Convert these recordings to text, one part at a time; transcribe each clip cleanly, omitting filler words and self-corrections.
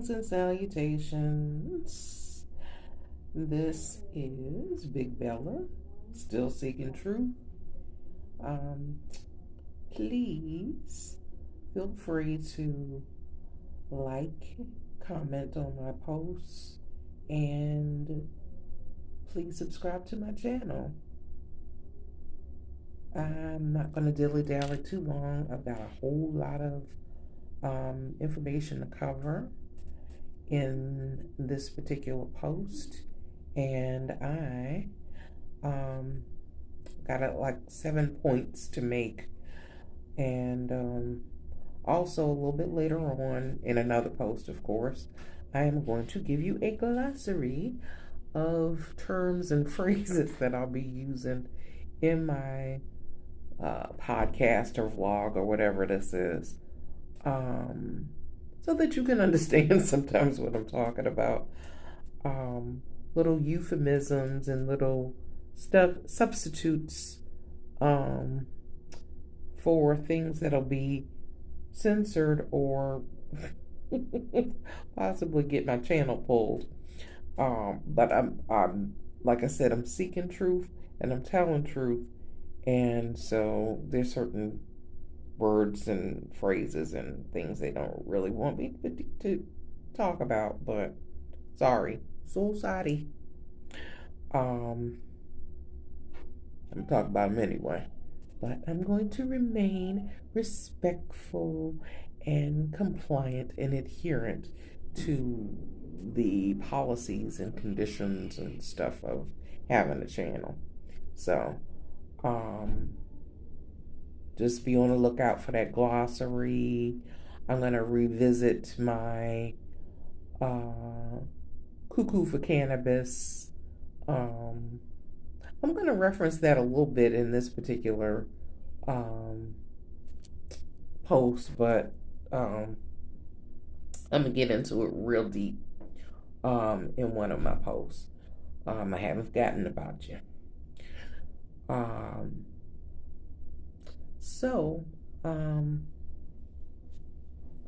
Greetings and salutations. This is Big Bella, still seeking truth. Um, Please feel free to like, comment on my posts, and please subscribe to my channel. I'm not going to dilly-dally too long. I've got a whole lot of information to cover in this particular post, and I got like 7 points to make, and also a little bit later on in another post, of course, I am going to give you a glossary of terms and phrases that I'll be using in my podcast or vlog or whatever this is, so that you can understand sometimes what I'm talking about. Little euphemisms and little substitutes for things that'll be censored or possibly get my channel pulled. But I'm like I said, I'm seeking truth and I'm telling truth, and so there's certain words and phrases and things they don't really want me to talk about, but sorry, so sorry. I'm talking about them anyway, but I'm going to remain respectful and compliant and adherent to the policies and conditions and stuff of having a channel. So, just be on the lookout for that glossary. I'm going to revisit my cuckoo for cannabis. I'm going to reference that a little bit in this particular post, but I'm going to get into it real deep in one of my posts. I haven't forgotten about you. So, I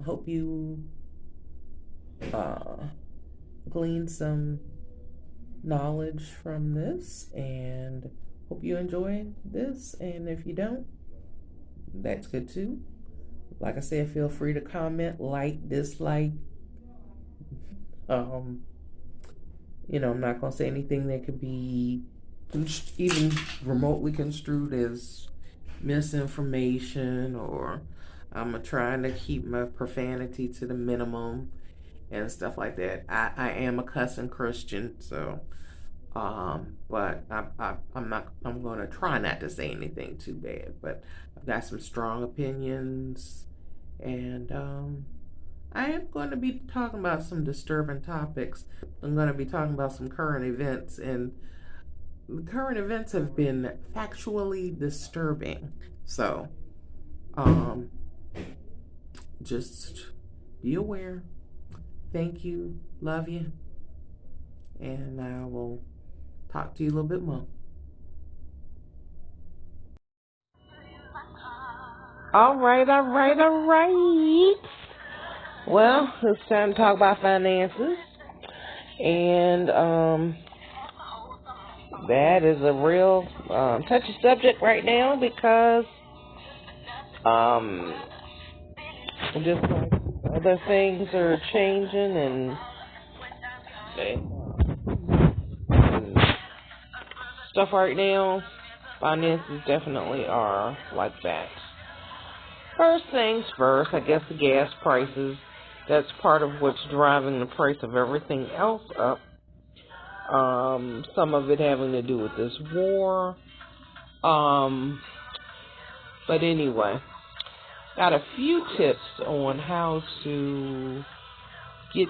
hope you glean some knowledge from this, and hope you enjoy this. And if you don't, that's good too. Like I said, feel free to comment, like, dislike. I'm not gonna say anything that could be even remotely construed as misinformation, or I'm trying to keep my profanity to the minimum and stuff like that. I am a cussing Christian, so but I'm gonna try not to say anything too bad, but I've got some strong opinions, and I am going to be talking about some disturbing topics. I'm going to be talking about some current events, and the current events have been factually disturbing. So, just be aware. Thank you. Love you. And I will talk to you a little bit more. All right. Well, it's time to talk about finances. And that is a real touchy subject right now, because just like other things are changing and stuff right now, finances definitely are like that. First things first, I guess the gas prices, that's part of what's driving the price of everything else up. Some of it having to do with this war. But anyway, got a few tips on how to get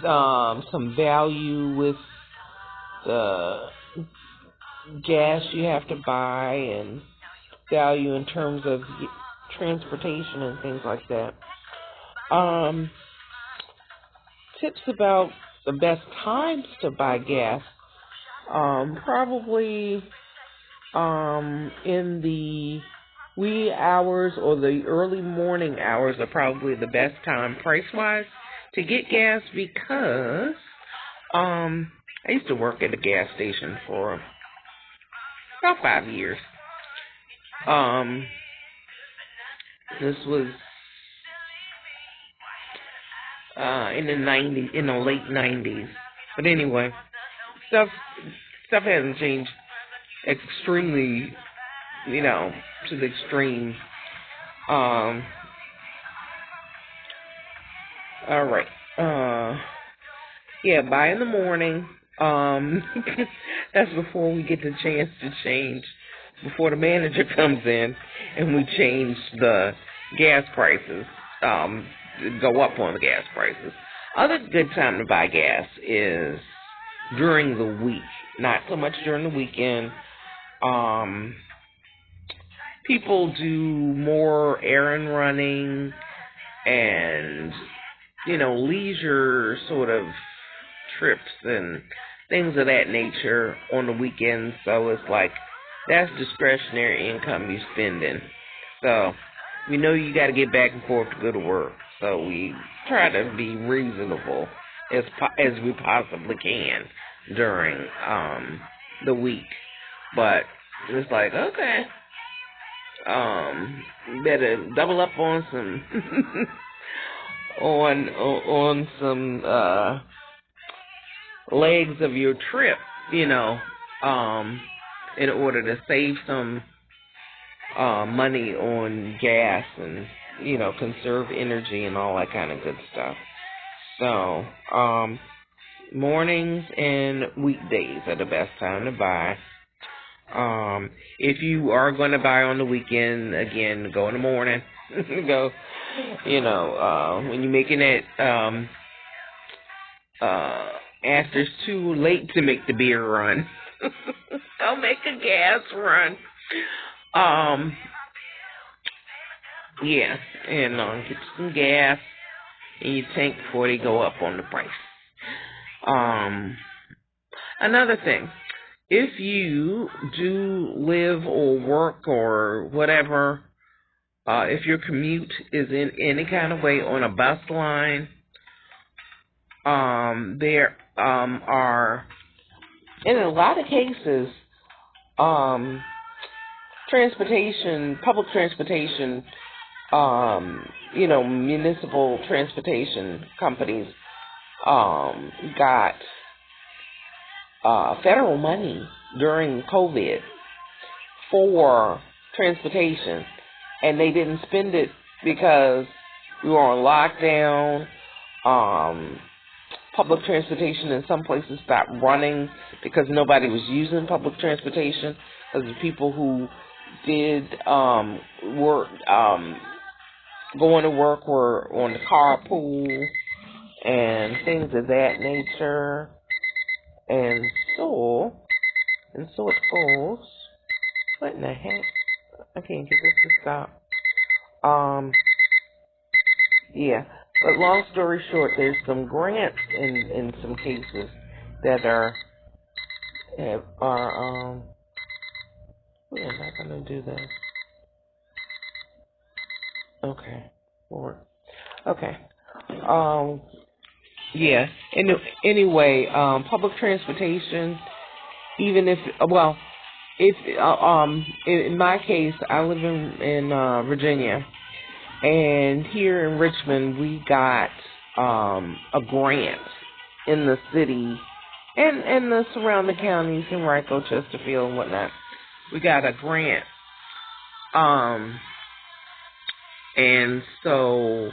some value with the gas you have to buy, and value in terms of transportation and things like that. Tips about the best times to buy gas. Probably in the wee hours or the early morning hours are probably the best time price-wise to get gas because I used to work at a gas station for about 5 years. This was in the late '90s. But anyway, stuff hasn't changed extremely, to the extreme. All right. Yeah, buy in the morning. That's before we get the chance to change, before the manager comes in and we change the gas prices, go up on the gas prices. Other good time to buy gas is during the week, not so much during the weekend. People do more errand running and, leisure sort of trips and things of that nature on the weekends. So it's like, that's discretionary income you're spending. So we know you got to get back and forth to go to work. So we try to be reasonable as we possibly can during the week. But it's like, okay, better double up on some on some legs of your trip, in order to save some money on gas and, conserve energy and all that kind of good stuff. So, mornings and weekdays are the best time to buy. If you are going to buy on the weekend, again, go in the morning. Go, when you're making it after it's too late to make the beer run. Don't make a gas run. Yeah, and get some gas in your tank before they go up on the price. Another thing, if you do live or work or whatever, if your commute is in any kind of way on a bus line, there are, in a lot of cases, public transportation, municipal transportation companies got federal money during COVID for transportation, and they didn't spend it because we were on lockdown. Public transportation in some places stopped running because nobody was using public transportation, because the people who did work, going to work were on the carpool and things of that nature. And so it goes. What in the heck? I can't get this to stop. Yeah. But long story short, there's some grants in some cases that are we're not gonna do this. Okay. Lord. Okay. Yeah. Anyway, public transportation, even if, in my case, I live in Virginia, and here in Richmond, we got a grant in the city and the surrounding counties, in Henrico, Chesterfield, and whatnot. We got a grant, and so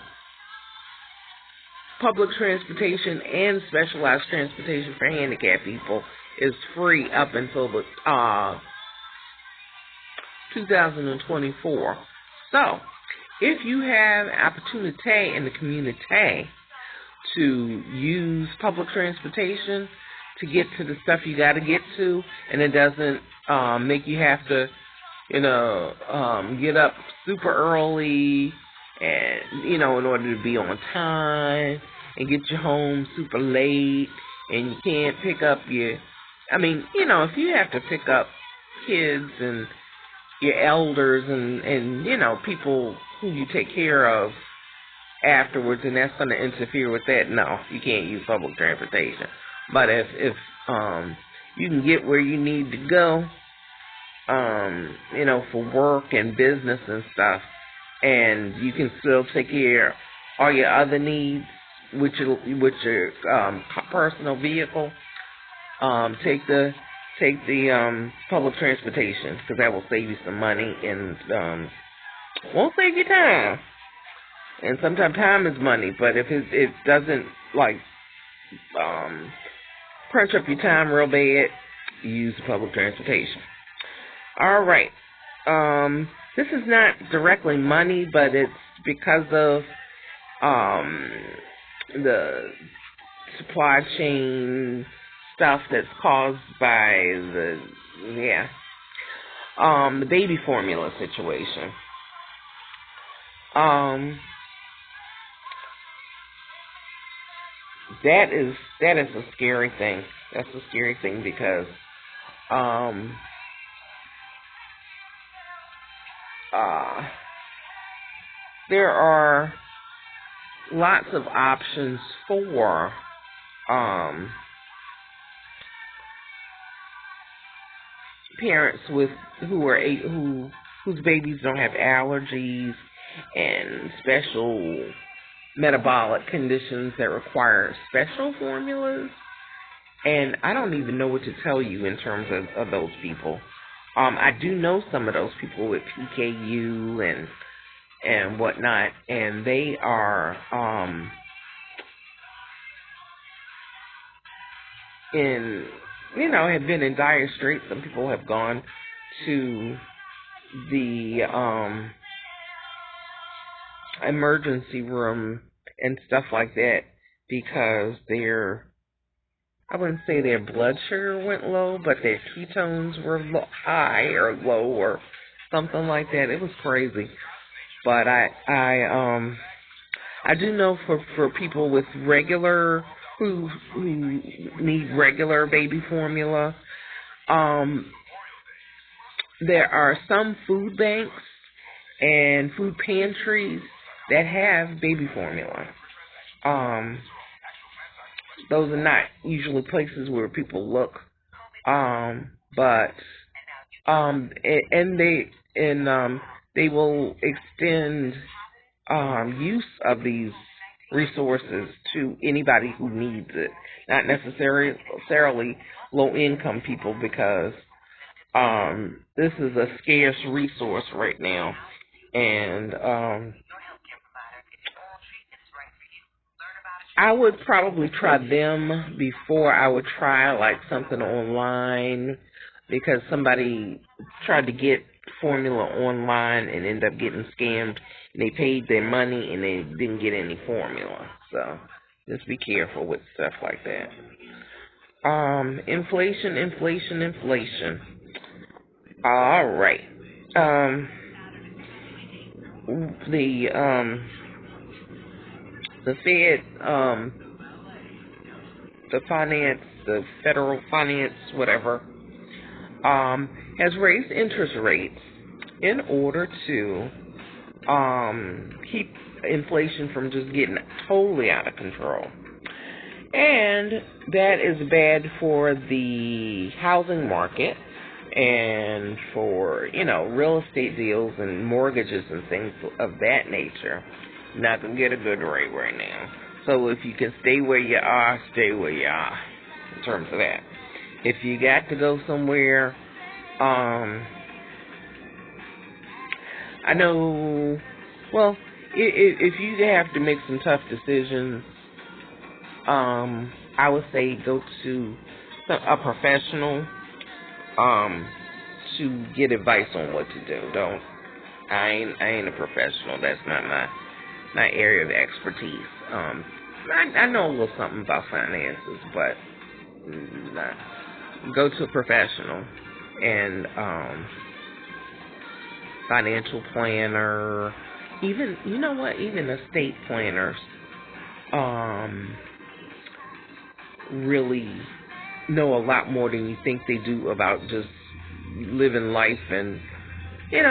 public transportation and specialized transportation for handicapped people is free up until the 2024. So, if you have opportunity in the community to use public transportation to get to the stuff you got to get to, and it doesn't make you have to, get up super early and, in order to be on time, and get you home super late, and you can't pick up if you have to pick up kids and your elders and people who you take care of afterwards, and that's going to interfere with that. No, you can't use public transportation. But if you can get where you need to go, for work and business and stuff, and you can still take care of all your other needs with your personal vehicle, take the public transportation, because that will save you some money and won't save you time. And sometimes time is money, but if it doesn't crunch up your time real bad, you use the public transportation. All right. This is not directly money, but it's because of the supply chain stuff that's caused by the baby formula situation. That is a scary thing. That's a scary thing because there are lots of options for parents whose babies don't have allergies and special metabolic conditions that require special formulas. And I don't even know what to tell you in terms of those people. I do know some of those people with PKU and whatnot, and they are have been in dire straits. Some people have gone to the emergency room and stuff like that because I wouldn't say their blood sugar went low, but their ketones were high or low or something like that. It was crazy. But I do know for people with who need regular baby formula, there are some food banks and food pantries that have baby formula. Those are not usually places where people look, but they will extend use of these resources to anybody who needs it, not necessarily low-income people, because this is a scarce resource right now, and I would probably try them before I would try something online, because somebody tried to get formula online and ended up getting scammed. And they paid their money and they didn't get any formula. So just be careful with stuff like that. Inflation. All right. The Fed, the federal finance, whatever, has raised interest rates in order to keep inflation from just getting totally out of control. And that is bad for the housing market and for, real estate deals and mortgages and things of that nature. Not going to get a good rate right now. So if you can stay where you are, stay where you are in terms of that. If you got to go somewhere, I know, well, if you have to make some tough decisions, I would say go to a professional to get advice on what to do. I ain't a professional. That's not my area of expertise. I know a little something about finances, but go to a professional and financial planner, even estate planners really know a lot more than you think they do about just living life, and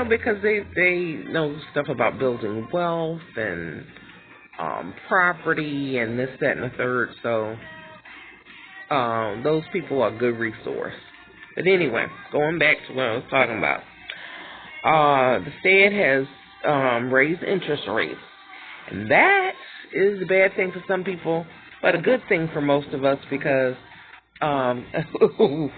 because they know stuff about building wealth and property and this, that, and the third. So those people are a good resource. But anyway, going back to what I was talking about. The Fed has raised interest rates. And that is a bad thing for some people, but a good thing for most of us because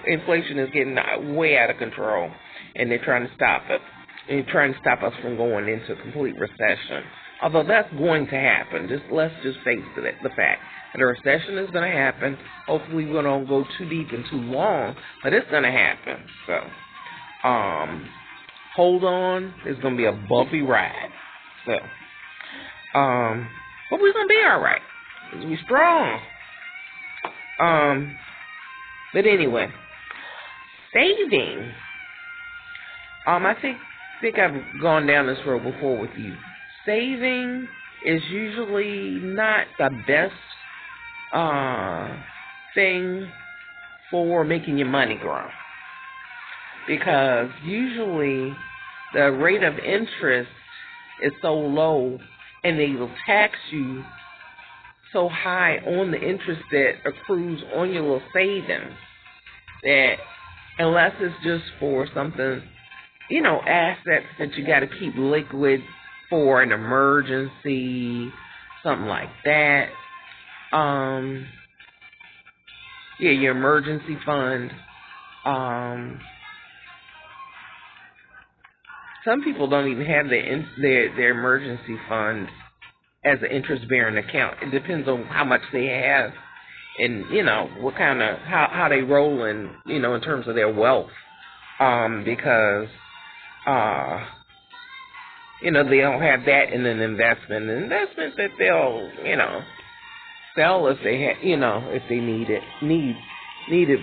inflation is getting way out of control, and they're trying to stop it. They're trying to stop us from going into complete recession. Although that's going to happen. Let's just face the fact that a recession is going to happen. Hopefully we don't go too deep and too long, but it's going to happen. So, hold on. It's going to be a bumpy ride. So, but we're going to be all right. We're strong. But anyway, saving. I think I've gone down this road before with you. Saving is usually not the best thing for making your money grow, because usually the rate of interest is so low and they will tax you so high on the interest that accrues on your little savings that unless it's just for something, assets that you got to keep liquid for an emergency, something like that. Your emergency fund. Some people don't even have their emergency fund as an interest-bearing account. It depends on how much they have and, what kind of, how they roll in, in terms of their wealth. Because, they don't have that in an investment. An investment that they'll, sell if they if they need it.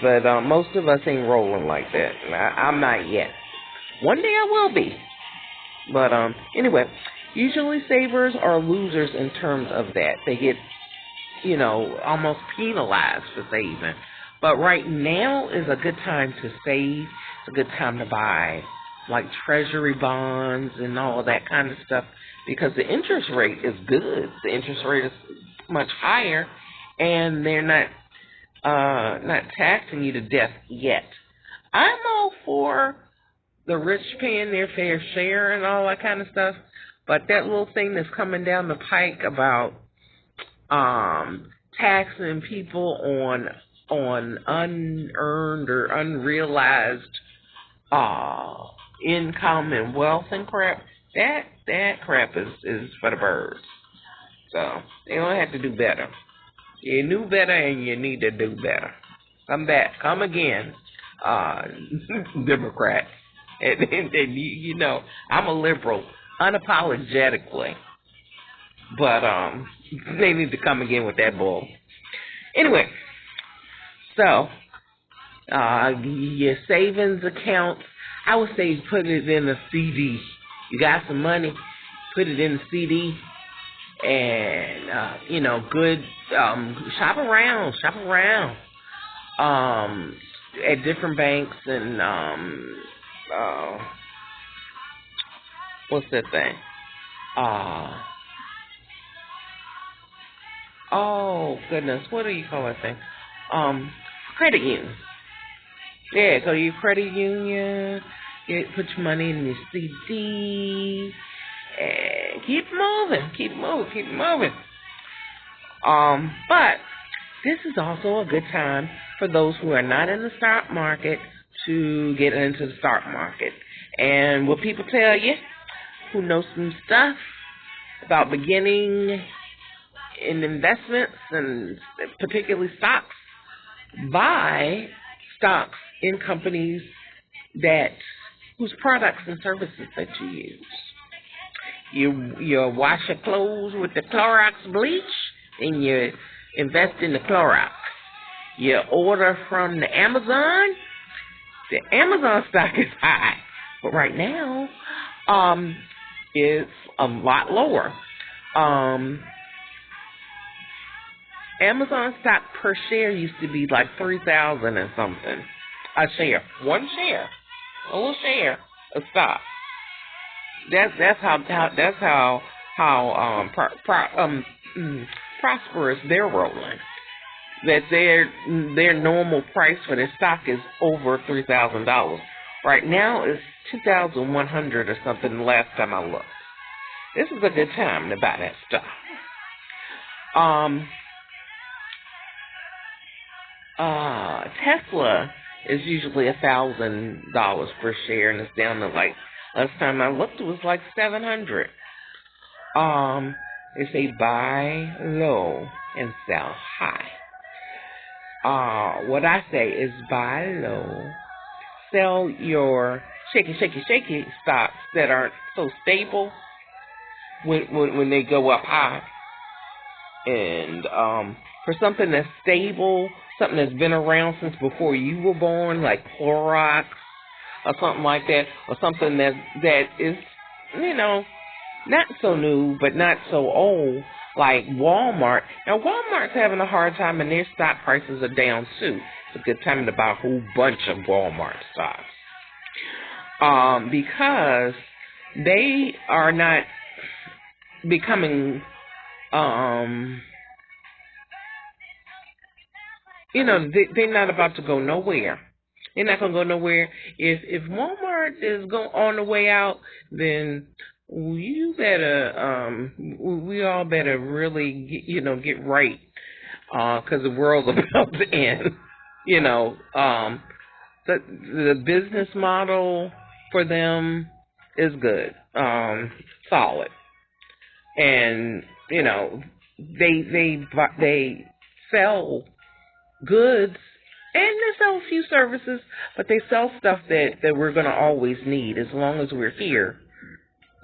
But most of us ain't rolling like that. I'm not yet. One day I will be. But anyway, usually savers are losers in terms of that. They get, almost penalized for saving. But right now is a good time to save. It's a good time to buy like treasury bonds and all of that kind of stuff because the interest rate is good. The interest rate is much higher, and they're not taxing you to death yet. I'm all for the rich paying their fair share and all that kind of stuff, but that little thing that's coming down the pike about taxing people on unearned or unrealized income and wealth and crap, that crap is for the birds. So they don't have to do better. You knew better and you need to do better. Come back, come again, Democrat. And I'm a liberal, unapologetically. But they need to come again with that bull. Anyway, so your savings account, I would say put it in a CD. You got some money, put it in a CD, and good. Shop around at different banks and what's that thing? Oh goodness, what do you call that thing? Credit union. Yeah, go to your credit union, put your money in your CD, and keep moving. But this is also a good time for those who are not in the stock market to get into the stock market. And what people tell you, who know some stuff about beginning in investments and particularly stocks, buy stocks in companies whose products and services that you use. You wash your clothes with the Clorox bleach, and you invest in the Clorox. You order from the Amazon stock is high, but right now, it's a lot lower. Amazon stock per share used to be like 3,000 and something a share, one share, a little share of stock. That's how prosperous, they're rolling. That their normal price for their stock is over $3,000. Right now it's 2,100 or something. The last time I looked, this is a good time to buy that stuff. Tesla is usually $1,000 per share, and it's down to like last time I looked, it was like 700. They say buy low and sell high. What I say is buy low, sell your shaky stocks that aren't so stable when they go up high. And for something that's stable, something that's been around since before you were born, like Clorox or something like that, or something that is, not so new but not so old, like Walmart. Now Walmart's having a hard time and their stock prices are down too. It's a good time to buy a whole bunch of Walmart stocks. Because they are not becoming they're not about to go nowhere. They're not going to go nowhere. If Walmart is on the way out, then you better, we all better really get right, because the world's about to end. The business model for them is good, solid, and they sell goods and they sell a few services, but they sell stuff that we're going to always need. As long as we're here,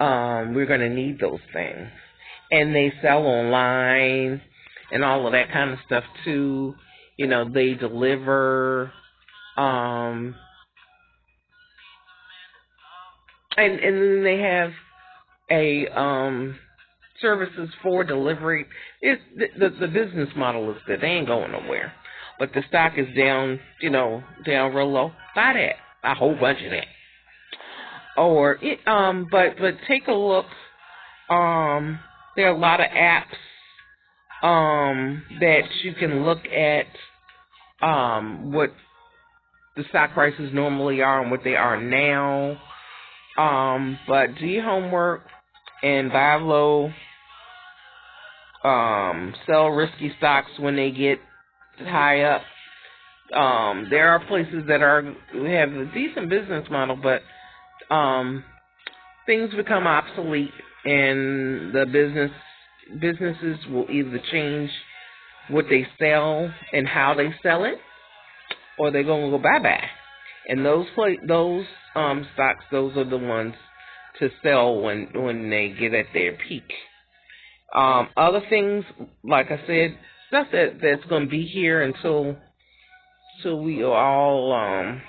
we're going to need those things. And they sell online and all of that kind of stuff too. They deliver, and then they have a services for delivery. It's the business model is good. They ain't going nowhere. But the stock is down, down real low. Buy that. A whole bunch of that. Or but take a look. There are a lot of apps that you can look at what the stock prices normally are and what they are now. But do your homework and buy low. Sell risky stocks when they get high up. There are places that have a decent business model, but things become obsolete, and the businesses will either change what they sell and how they sell it, or they're gonna go bye-bye. And those stocks, those are the ones to sell when they get at their peak. Other things, like I said, stuff that's going to be here until we all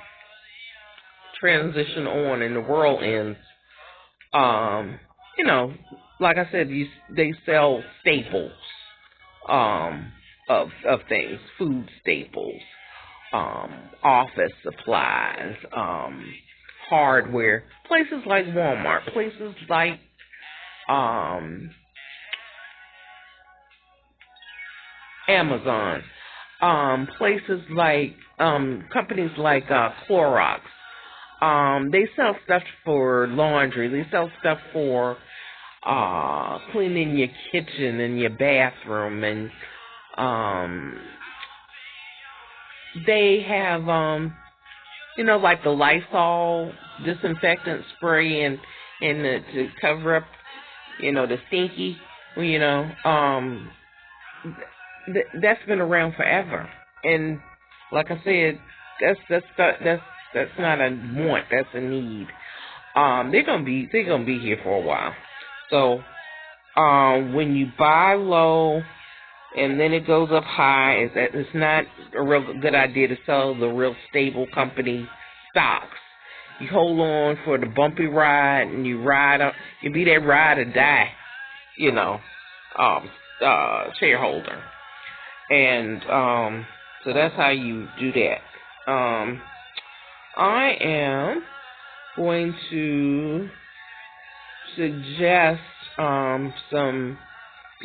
transition on and the world ends. Like I said, they sell staples of things, food staples, office supplies, hardware. Places like Walmart, places like Amazon, places like companies like Clorox. They sell stuff for laundry. They sell stuff for cleaning your kitchen and your bathroom, and they have like the Lysol disinfectant spray and to cover up the stinky. That's been around forever, and like I said, that's not a want, that's a need. They're gonna be here for a while. So when you buy low and then it goes up high, it's not a real good idea to sell the real stable company stocks. You hold on for the bumpy ride, and you ride up. You be that ride or die, shareholder. And so that's how you do that. I am going to suggest some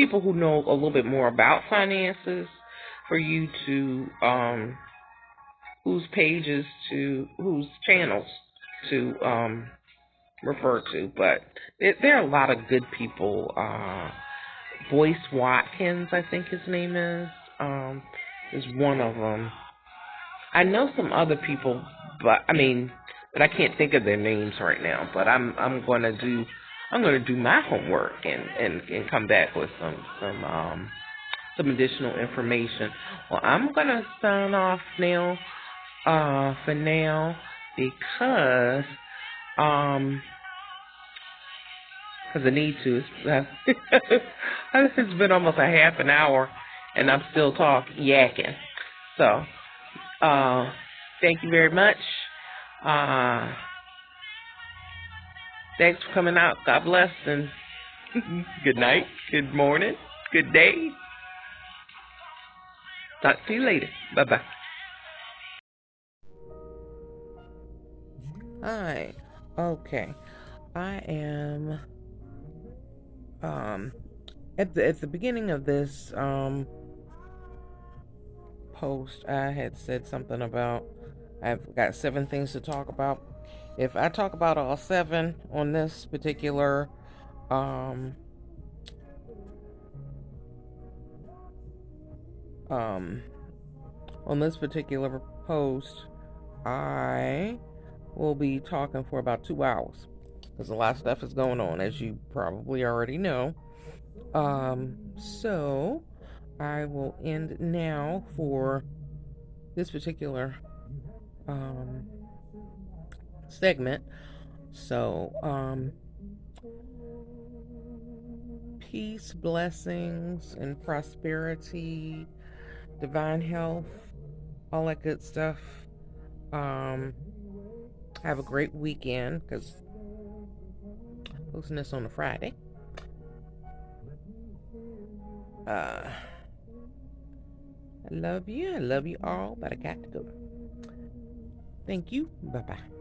people who know a little bit more about finances for you to whose pages to whose channels to refer to. But there are a lot of good people. Boyce Watkins, I think his name is one of them. I know some other people, but I can't think of their names right now. But I'm gonna do my homework and come back with some additional information. Well, I'm gonna sign off now for now because I need to. It's been almost a half an hour, and I'm still yakking. So, thank you very much. Thanks for coming out. God bless, and good night, good morning, good day. Talk to you later. Bye-bye. Hi. Okay. I am at the beginning of this post, I had said something about I've got 7 things to talk about. If I talk about all 7 on this particular on this particular post, I will be talking for about 2 hours because a lot of stuff is going on, as you probably already know. So I will end now for this particular segment. So peace, blessings, and prosperity, divine health, all that good stuff. Have a great weekend, because posting this on a Friday. I love you all, but I got to go. Thank you. Bye-bye.